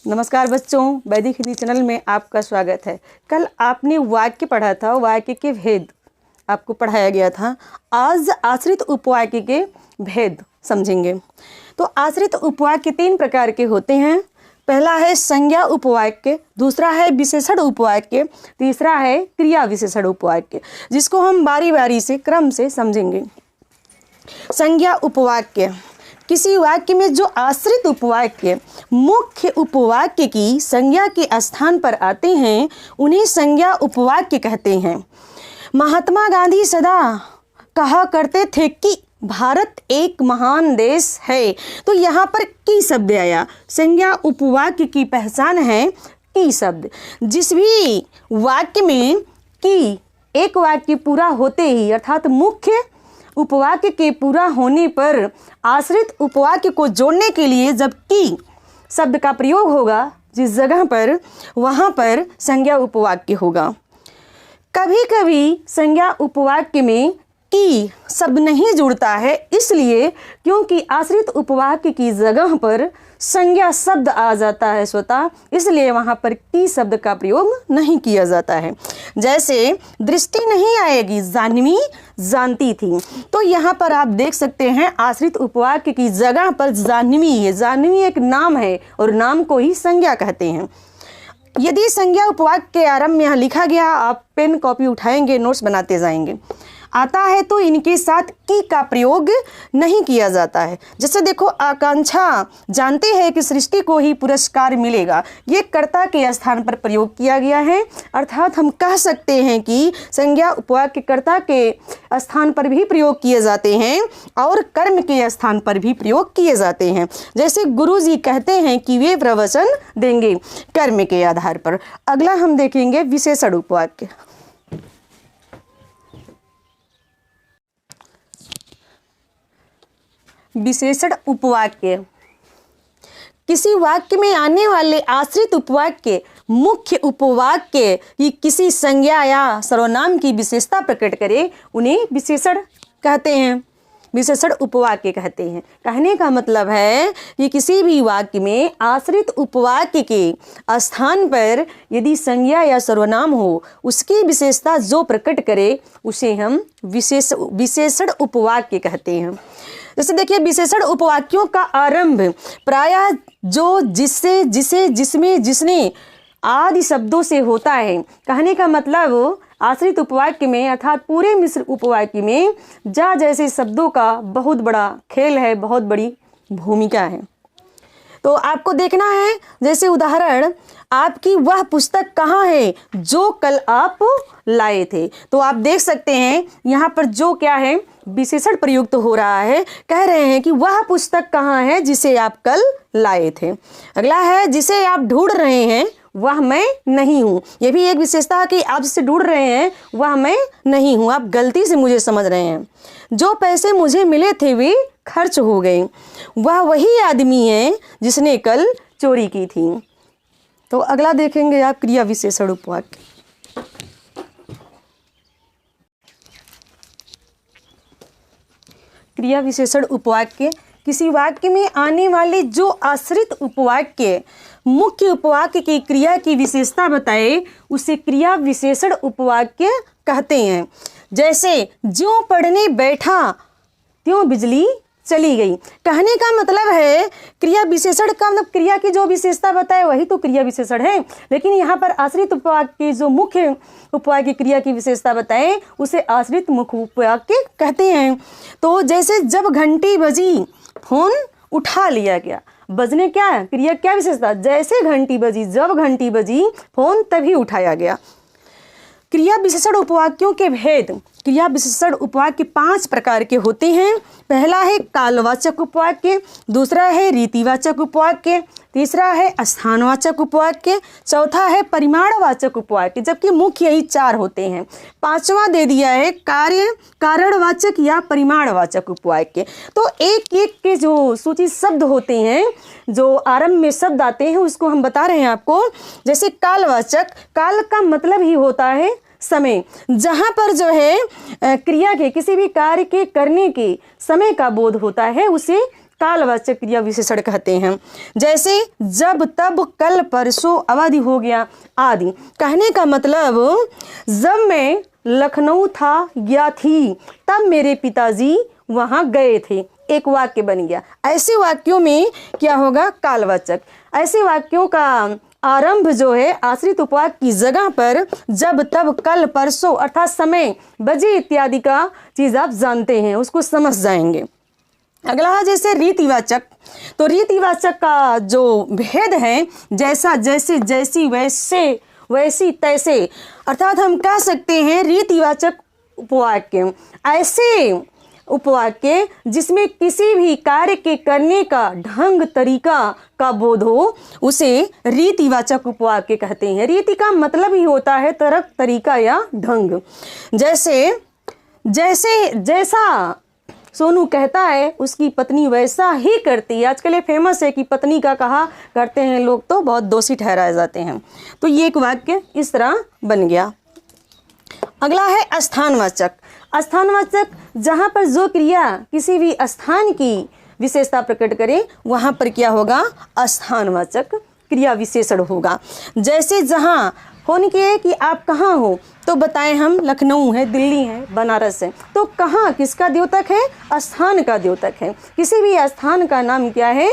नमस्कार बच्चों, वैदिक हिंदी चैनल में आपका स्वागत है। कल आपने वाक्य पढ़ा था, वाक्य के भेद आपको पढ़ाया गया था। आज आश्रित उपवाक्य के भेद समझेंगे। तो आश्रित उपवाक्य 3 प्रकार के होते हैं। पहला है संज्ञा उपवाक्य, दूसरा है विशेषण उपवाक्य, तीसरा है क्रिया विशेषण उपवाक्य, जिसको हम बारी बारी से क्रम से समझेंगे। संज्ञा उपवाक्य, किसी वाक्य में जो आश्रित उपवाक्य मुख्य उपवाक्य की संज्ञा के स्थान पर आते हैं उन्हें संज्ञा उपवाक्य कहते हैं। महात्मा गांधी सदा कहा करते थे कि भारत एक महान देश है, तो यहाँ पर की शब्द आया। संज्ञा उपवाक्य की पहचान है की शब्द। जिस भी वाक्य में की एक वाक्य पूरा होते ही अर्थात मुख्य उपवाक्य के पूरा होने पर आश्रित उपवाक्य को जोड़ने के लिए जब की शब्द का प्रयोग होगा जिस जगह पर, वहाँ पर संज्ञा उपवाक्य होगा। कभी कभी संज्ञा उपवाक्य में की शब्द नहीं जुड़ता है, इसलिए क्योंकि आश्रित उपवाक्य की जगह पर संज्ञा शब्द आ जाता है स्वतः, इसलिए वहाँ पर की शब्द का प्रयोग नहीं किया जाता है। जैसे दृष्टि नहीं आएगी, जाह्नवी जानती थी, तो यहाँ पर आप देख सकते हैं आश्रित उपवाक्य की जगह पर जाह्नवी है। जाह्नवी एक नाम है और नाम को ही संज्ञा कहते हैं। यदि संज्ञा उपवाक्य के आरंभ में यहाँ लिखा गया, आप पेन कॉपी उठाएंगे, नोट्स बनाते जाएंगे, आता है तो इनके साथ की का प्रयोग नहीं किया जाता है। जैसे देखो, आकांक्षा जानते हैं कि सृष्टि को ही पुरस्कार मिलेगा, ये कर्ता के स्थान पर प्रयोग किया गया है। अर्थात हम कह सकते हैं कि संज्ञा उपवाक्य कर्ता के स्थान पर भी प्रयोग किए जाते हैं और कर्म के स्थान पर भी प्रयोग किए जाते हैं। जैसे गुरुजी कहते हैं कि वे प्रवचन देंगे कर्म के आधार पर। अगला हम देखेंगे विशेषण उपवाक्य। विशेषण उपवाक्य, किसी वाक्य में आने वाले आश्रित उपवाक्य मुख्य उपवाक्य की किसी संज्ञा या सर्वनाम की विशेषता प्रकट करे उन्हें विशेषण कहते हैं, विशेषण उपवाक्य कहते हैं। कहने का मतलब है कि किसी भी वाक्य में आश्रित उपवाक्य के स्थान पर यदि संज्ञा या सर्वनाम हो, उसकी विशेषता जो प्रकट करे उसे हम विशेषण उपवाक्य कहते हैं। जैसे देखिए, विशेषण उपवाक्यों का आरंभ प्रायः जो, जिससे, जिसे, जिसमें, जिसने आदि शब्दों से होता है। कहने का मतलब आश्रित उपवाक्य में अर्थात पूरे मिश्र उपवाक्य में जा जैसे शब्दों का बहुत बड़ा खेल है, बहुत बड़ी भूमिका है। तो आपको देखना है, जैसे उदाहरण, आपकी वह पुस्तक कहाँ है जो कल आप लाए थे। तो आप देख सकते हैं यहाँ पर जो क्या है, विशेषण प्रयुक्त हो रहा है। कह रहे हैं कि वह पुस्तक कहाँ है जिसे आप कल लाए थे। अगला है, जिसे आप ढूंढ रहे हैं वह मैं नहीं हूँ। यह भी एक विशेषता है कि आप जिसे ढूंढ रहे हैं वह मैं नहीं हूँ, आप गलती से मुझे समझ रहे हैं। जो पैसे मुझे मिले थे वे खर्च हो गए, वह वही आदमी है जिसने कल चोरी की थी। तो अगला देखेंगे आप क्रिया विशेषण उपवाक्य। क्रिया विशेषण उपवाक्य, किसी वाक्य में आने वाले जो आश्रित उपवाक्य मुख्य उपवाक्य की क्रिया की विशेषता बताए उसे क्रिया विशेषण उपवाक्य कहते हैं। जैसे ज्यों पढ़ने बैठा त्यों बिजली चली गई। कहने का मतलब है क्रिया विशेषण का मतलब क्रिया की जो विशेषता बताए वही तो क्रिया विशेषण है, लेकिन यहाँ पर आश्रित उपवाक्य की जो मुख्य उपवाक्य क्रिया की विशेषता बताए उसे आश्रित मुख्य उपवाक्य कहते हैं। तो जैसे जब घंटी बजी फोन उठा लिया गया, बजने क्या क्रिया क्या विशेषता, जैसे घंटी बजी, जब घंटी बजी फोन तभी उठाया गया। क्रिया विशेषण उपवाक्यों के भेद, क्रिया विशेषण उपवाक्य 5 प्रकार के होते हैं। पहला है कालवाचक उपवाक्य, दूसरा है रीतिवाचक उपवाक्य, तीसरा है स्थानवाचक उपवाक्य, चौथा है परिमाणवाचक उपवाक्य, जबकि मुख्य यही 4 होते हैं। 5वां दे दिया है कारणवाचक या परिमाणवाचक उपवाक्य। तो एक एक के जो सूचित शब्द होते हैं, जो आरंभ में शब्द आते हैं, उसको हम बता रहे हैं आपको। जैसे कालवाचक, काल का मतलब ही होता है समय, जहाँ पर जो है क्रिया के किसी भी कार्य के करने के समय का बोध होता है उसे कालवाचक क्रिया विशेषण कहते हैं। जैसे जब, तब, कल, परसों, अवधि हो गया आदि। कहने का मतलब जब मैं लखनऊ था या थी तब मेरे पिताजी वहाँ गए थे, एक वाक्य बन गया। ऐसे वाक्यों में क्या होगा? कालवाचक। ऐसे वाक्यों का आरंभ जो है आश्रित उपवाक्य की जगह पर जब, तब, कल, परसों अर्थात समय, बजे इत्यादि का चीज आप जानते हैं, उसको समझ जाएंगे। अगला है जैसे रीतिवाचक। तो रीतिवाचक का जो भेद है जैसा, जैसे, जैसी, वैसे, वैसी, तैसे, अर्थात हम कह सकते हैं रीतिवाचक उपवाक्य ऐसे उपवाक्य जिसमें किसी भी कार्य के करने का ढंग, तरीका का बोध हो, उसे रीतिवाचक उपवाक्य कहते हैं। रीति का मतलब ही होता है तरक, तरीका या ढंग। जैसे, जैसा सोनू कहता है उसकी पत्नी वैसा ही करती है। आजकल ये फेमस है कि पत्नी का कहा करते हैं लोग तो बहुत दोषी ठहराए जाते हैं। तो ये एक वाक्य इस तरह बन गया। अगला है स्थानवाचक। स्थानवाचक जहाँ पर जो क्रिया किसी भी स्थान की विशेषता प्रकट करे वहाँ पर क्या होगा? स्थानवाचक क्रिया विशेषण होगा। जैसे जहाँ होने के कि आप कहाँ हो तो बताएं हम लखनऊ है, दिल्ली है, बनारस है। तो कहाँ किसका द्योतक है? स्थान का द्योतक है। किसी भी स्थान का नाम क्या है?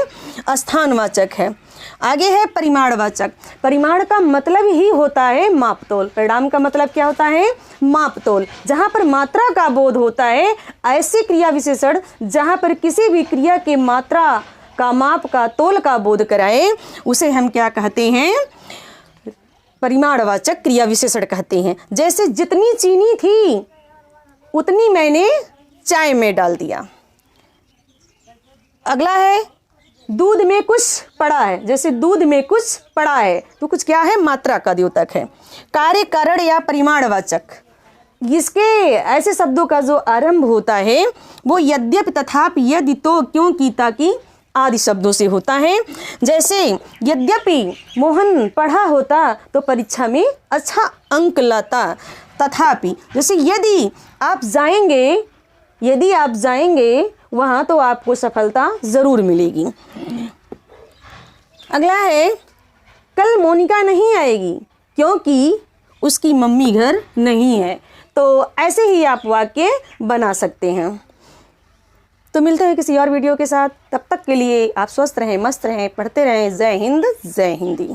स्थानवाचक है। आगे है परिमाणवाचक। परिमाण का मतलब ही होता है मापतोल। परिणाम का मतलब क्या होता है? मापतोल। जहाँ पर मात्रा का बोध होता है ऐसी क्रिया विशेषण जहाँ पर किसी भी क्रिया के मात्रा का, माप का, तोल का बोध कराए उसे हम क्या कहते हैं? परिमाणवाचक क्रिया विशेषण कहते हैं। जैसे जितनी चीनी थी उतनी मैंने चाय में डाल दिया। अगला है दूध में कुछ पड़ा है। जैसे दूध में कुछ पड़ा है तो कुछ क्या है? मात्रा का द्योतक है। कार्य, कारण या परिमाणवाचक, इसके ऐसे शब्दों का जो आरंभ होता है वो यद्यपि, तथापि, यदि, तो, क्यों, की, ताकि आदि शब्दों से होता है। जैसे यद्यपि मोहन पढ़ा होता तो परीक्षा में अच्छा अंक लाता। तथापि, जैसे यदि आप जाएंगे वहाँ तो आपको सफलता जरूर मिलेगी। अगला है कल मोनिका नहीं आएगी क्योंकि उसकी मम्मी घर नहीं है। तो ऐसे ही आप वाक्य बना सकते हैं। तो मिलते हैं किसी और वीडियो के साथ। तब तक के लिए आप स्वस्थ रहें, मस्त रहें, पढ़ते रहें। जय हिंद, जय हिंदी।